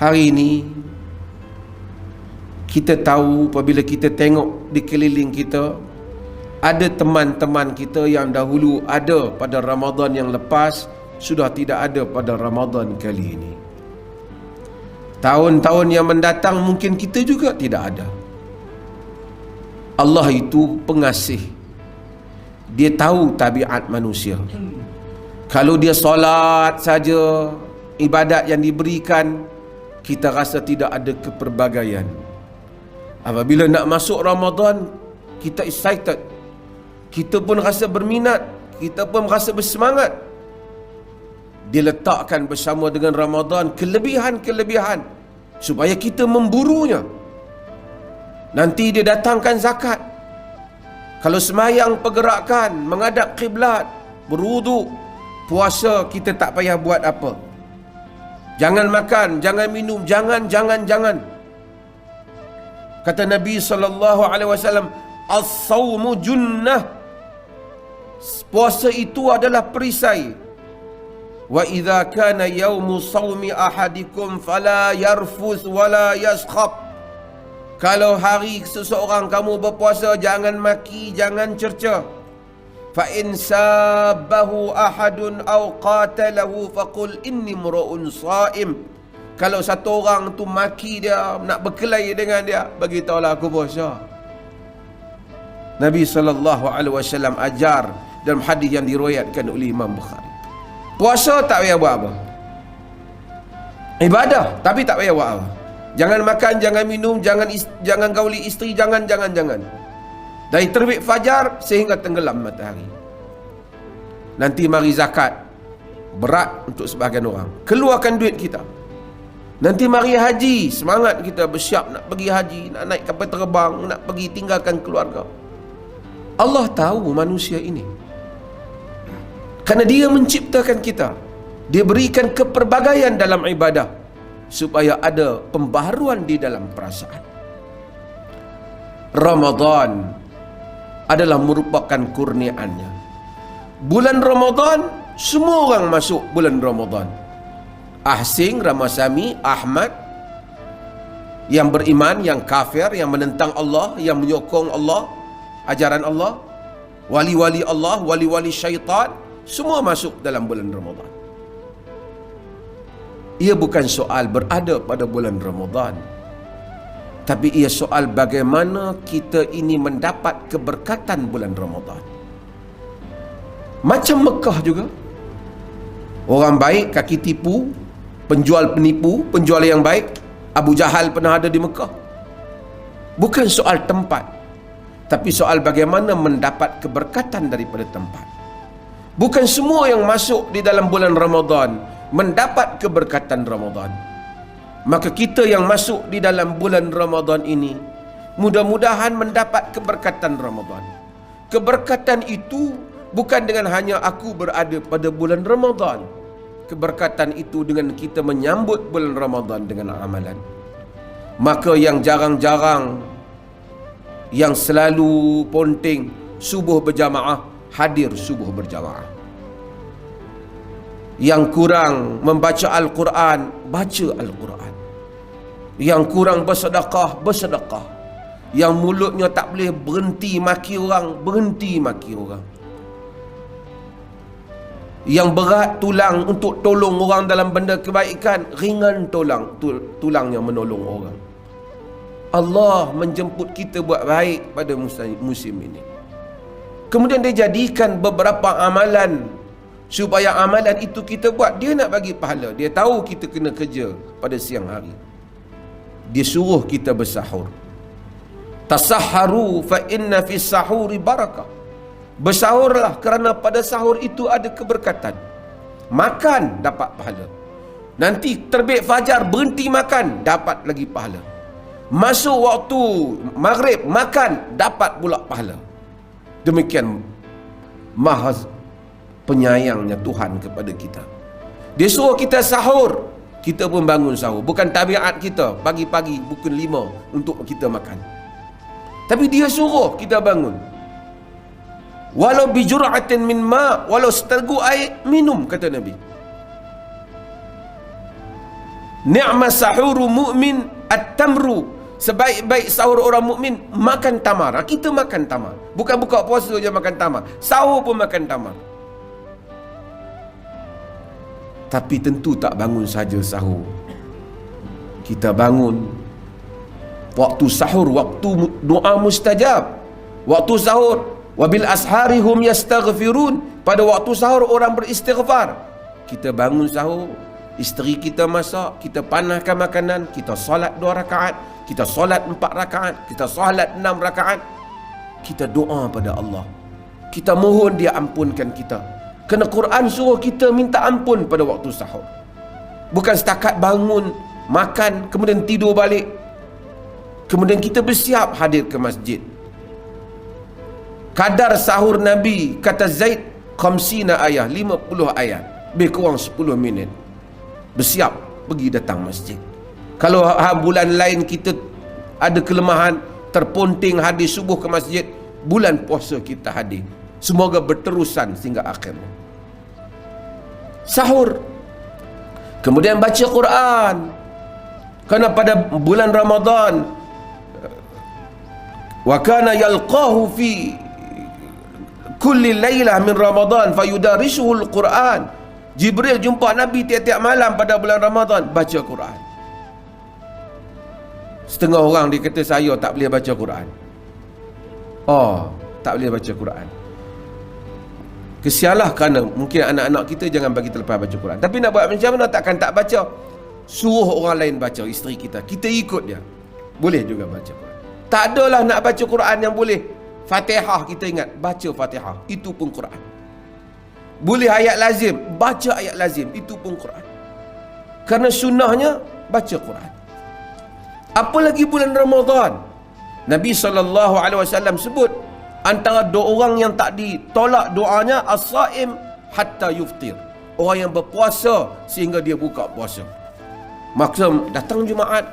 Hari ini kita tahu, apabila kita tengok di keliling kita, ada teman-teman kita yang dahulu ada pada Ramadan yang lepas, sudah tidak ada pada Ramadan kali ini. Tahun-tahun yang mendatang mungkin kita juga tidak ada. Allah itu pengasih. Dia tahu tabiat manusia. Kalau dia solat saja, ibadat yang diberikan, kita rasa tidak ada keperbagaian. Apabila nak masuk Ramadan, kita excited, kita pun rasa berminat, kita pun rasa bersemangat. Dia letakkan bersama dengan Ramadan kelebihan-kelebihan supaya kita memburunya. Nanti dia datangkan zakat. Kalau semayang pergerakan, menghadap kiblat, berwuduk, puasa kita tak payah buat apa. Jangan makan, jangan minum, jangan. Kata Nabi SAW, as-sawmu junnah. Puasa itu adalah perisai. Wa idza kana yaumu sawmi ahadikum fala yarfus wala yaskhab. Kalau hari seseorang kamu berpuasa, jangan maki, jangan cerca. Fa in sabbahu ahadun aw qatalahu faqul inni mura'un sha'im. Kalau satu orang tu maki dia, nak berkelahi dengan dia, beritahulah aku puasa. Nabi SAW ajar dalam hadis yang diriwayatkan oleh Imam Bukhari. Puasa tak payah buat apa. Ibadah tapi tak payah buat apa. Jangan makan, jangan minum, jangan gauli isteri, jangan. Dari terbit fajar sehingga tenggelam matahari. Nanti mari zakat. Berat untuk sebahagian orang. Keluarkan duit kita. Nanti mari haji, semangat kita bersiap nak pergi haji, nak naik kapal terbang, nak pergi tinggalkan keluarga. Allah tahu manusia ini. Kerana dia menciptakan kita. Dia berikan keperbagaian dalam ibadah supaya ada pembaharuan di dalam perasaan. Ramadan adalah merupakan kurniaannya. Bulan Ramadan, semua orang masuk bulan Ramadan. Asing, Ramasami, Ahmad, yang beriman, yang kafir, yang menentang Allah, yang menyokong Allah, ajaran Allah, wali-wali Allah, wali-wali syaitan, semua masuk dalam bulan Ramadan. Ia bukan soal berada pada bulan Ramadan, tapi ia soal bagaimana kita ini mendapat keberkatan bulan Ramadan. Macam Mekah juga. Orang baik kaki tipu, penjual penipu, penjual yang baik. Abu Jahal pernah ada di Mekah. Bukan soal tempat, tapi soal bagaimana mendapat keberkatan daripada tempat. Bukan semua yang masuk di dalam bulan Ramadan mendapat keberkatan Ramadan. Maka kita yang masuk di dalam bulan Ramadan ini, mudah-mudahan mendapat keberkatan Ramadan. Keberkatan itu bukan dengan hanya aku berada pada bulan Ramadan. Keberkatan itu dengan kita menyambut bulan Ramadan dengan amalan. Maka yang jarang-jarang, yang selalu ponting subuh berjamaah, hadir subuh berjamaah. Yang kurang membaca Al-Quran, baca Al-Quran. Yang kurang bersedekah, bersedekah. Yang mulutnya tak boleh berhenti maki orang, berhenti maki orang. Yang berat tulang untuk tolong orang dalam benda kebaikan, ringan tulangnya menolong orang. Allah menjemput kita buat baik pada musim ini. Kemudian dia jadikan beberapa amalan supaya amalan itu kita buat. Dia nak bagi pahala. Dia tahu kita kena kerja pada siang hari. Dia suruh kita bersahur. Tasahharu fa inna fi sahuri barakah. Bersahurlah kerana pada sahur itu ada keberkatan. Makan dapat pahala. Nanti terbit fajar berhenti makan, dapat lagi pahala. Masuk waktu maghrib makan, dapat pula pahala. Demikian maha penyayangnya Tuhan kepada kita. Dia suruh kita sahur, kita pun bangun sahur. Bukan tabiat kita pagi-pagi pukul 5 untuk kita makan. Tapi dia suruh kita bangun. Walau bijur'atin min ma, walau seteguk air minum, kata Nabi. Ni'mas sahuru mu'min at-tamru. Sebaik-baik sahur orang mukmin makan tamar. Kita makan tamar. Bukan buka puasa je makan tamar. Sahur pun makan tamar. Tapi tentu tak bangun saja sahur. Kita bangun waktu sahur, waktu doa mustajab. Waktu sahur, wabil ashari hum yastaghfirun. Pada waktu sahur orang beristighfar. Kita bangun sahur, isteri kita masak, kita panaskan makanan, kita solat 2 rakaat, kita solat 4 rakaat, kita solat 6 rakaat. Kita doa pada Allah. Kita mohon dia ampunkan kita. Kerana Quran suruh kita minta ampun pada waktu sahur. Bukan setakat bangun, makan, kemudian tidur balik. Kemudian kita bersiap hadir ke masjid. Kadar sahur Nabi, kata Zaid, 50 ayat, 50 ayat. Lebih kurang 10 minit. Bersiap, pergi datang masjid. Kalau bulan lain kita ada kelemahan, terponting hadir subuh ke masjid, bulan puasa kita hadir. Semoga berterusan sehingga akhirnya. Sahur. Kemudian baca Quran. Kerana pada bulan Ramadan, wa kana yalqahu fi kulli lailah min Ramadan fayudarisuhu al-Quran. Jibril jumpa Nabi tiap-tiap malam pada bulan Ramadan, baca Quran. Setengah orang dia kata saya tak boleh baca Quran. Oh, tak boleh baca Quran. Kesianlah kerana mungkin anak-anak kita jangan bagi terlepas baca Quran. Tapi nak buat macam mana, takkan tak baca. Suruh orang lain baca, isteri kita. Kita ikut dia. Boleh juga baca Quran. Tak adalah nak baca Quran yang boleh. Fatihah kita ingat, baca Fatihah. Itu pun Quran. Boleh ayat lazim, baca ayat lazim. Itu pun Quran. Kerana sunnahnya, baca Quran. Apalagi bulan Ramadan. Nabi SAW sebut, antara dua orang yang tak ditolak doanya, as-saim hatta yuftir. Orang yang berpuasa sehingga dia buka puasa. Maksud datang Jumaat,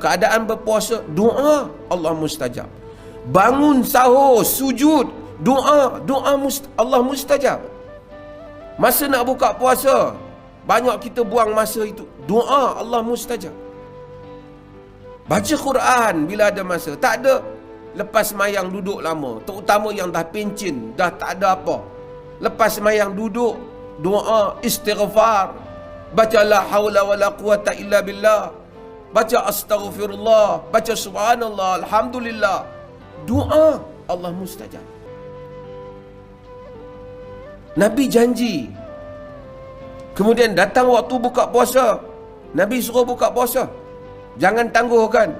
keadaan berpuasa, doa Allah mustajab. Bangun sahur, sujud, doa Allah mustajab. Masa nak buka puasa, banyak kita buang masa itu. Doa Allah mustajab. Baca Quran bila ada masa. Tak ada lepas mayang duduk lama, terutama yang dah pencin, dah tak ada apa. Lepas mayang duduk, doa, istighfar, baca la haula wala quwata illa billah, baca astaghfirullah, baca subhanallah, alhamdulillah. Doa Allah mustajab. Nabi janji. Kemudian datang waktu buka puasa, Nabi suruh buka puasa. Jangan tangguhkan.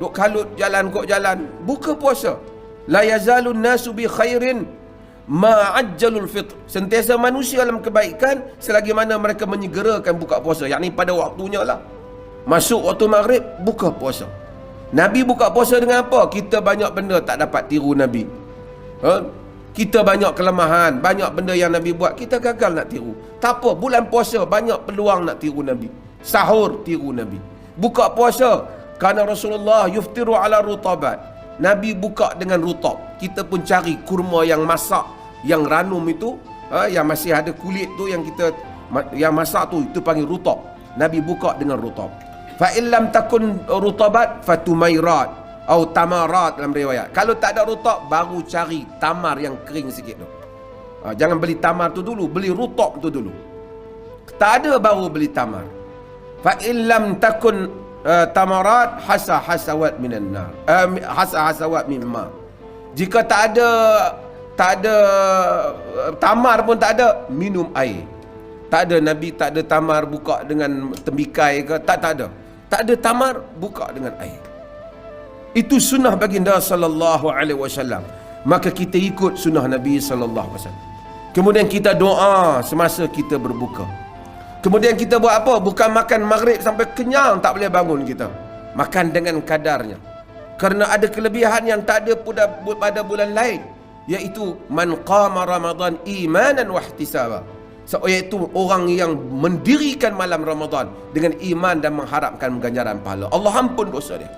Duk kalut jalan kok jalan. Buka puasa. La yazalun nasu bi khairin ma'ajjalul fitr. Sentiasa manusia dalam kebaikan selagi mana mereka menyegerakan buka puasa. Yakni pada waktunya lah. Masuk waktu maghrib, buka puasa. Nabi buka puasa dengan apa? Kita banyak benda tak dapat tiru Nabi. Kita banyak kelemahan, banyak benda yang Nabi buat, kita gagal nak tiru. Tak apa, bulan puasa banyak peluang nak tiru Nabi. Sahur tiru Nabi. Buka puasa, kerana Rasulullah yuftiru ala rutabat. Nabi buka dengan rutab. Kita pun cari kurma yang masak, yang ranum itu, yang masih ada kulit tu, yang kita yang masak tu, itu panggil rutab. Nabi buka dengan rutab. Fa illam takun rutabat fatumairat atau tamarat dalam riwayat. Kalau tak ada rutab, baru cari tamar yang kering sikit tu. Jangan beli tamar tu dulu, beli rutab tu dulu. Tak ada baru beli tamar. Fa illam takun tamarat hasawat minan nar. Hasawat mimma. Jika tak ada tamar pun tak ada, minum air. Tak ada, Nabi tak ada tamar buka dengan tembikai ke, tak ada. Tak ada tamar, buka dengan air. Itu sunnah baginda sallallahu alaihi wasallam. Maka kita ikut sunnah Nabi sallallahu alaihi wasallam. Kemudian kita doa semasa kita berbuka. Kemudian kita buat apa? Bukan makan maghrib sampai kenyang, tak boleh bangun kita. Makan dengan kadarnya. Kerana ada kelebihan yang tak ada pada bulan lain, iaitu man qama Ramadan imanan wa ihtisaba. Iaitu orang yang mendirikan malam Ramadan dengan iman dan mengharapkan ganjaran pahala. Allah ampun dosa dia.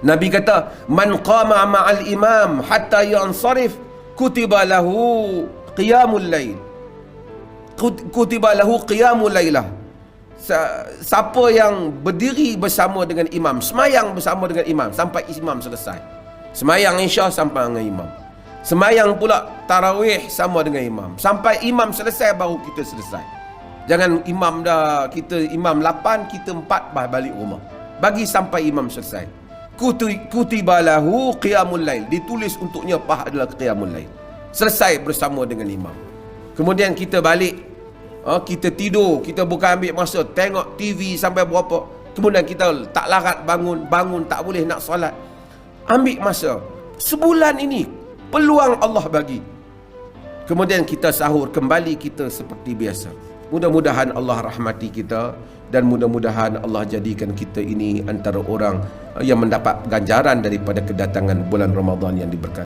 Nabi kata, man qama ma'al imam hatta yansarif kutiba lahu qiyamul lail. Kutiba lahu qiyamul lailah. Siapa yang berdiri bersama dengan imam, semayang bersama dengan imam sampai imam selesai. Semayang Isya sampai dengan imam. Semayang pula tarawih sama dengan imam. Sampai imam selesai baru kita selesai. Jangan imam dah, kita imam 8, kita 4 balik rumah. Bagi sampai imam selesai. Kutiba lahu qiyamul lail. Ditulis untuknya pahala qiyamul lail. Selesai bersama dengan imam. Kemudian kita balik. Kita tidur, kita bukan ambil masa tengok TV sampai berapa, kemudian kita tak larat bangun tak boleh nak solat. Ambil masa sebulan ini, peluang Allah bagi. Kemudian kita sahur kembali, kita seperti biasa. Mudah-mudahan Allah rahmati kita, dan mudah-mudahan Allah jadikan kita ini antara orang yang mendapat ganjaran daripada kedatangan bulan Ramadan yang diberkati.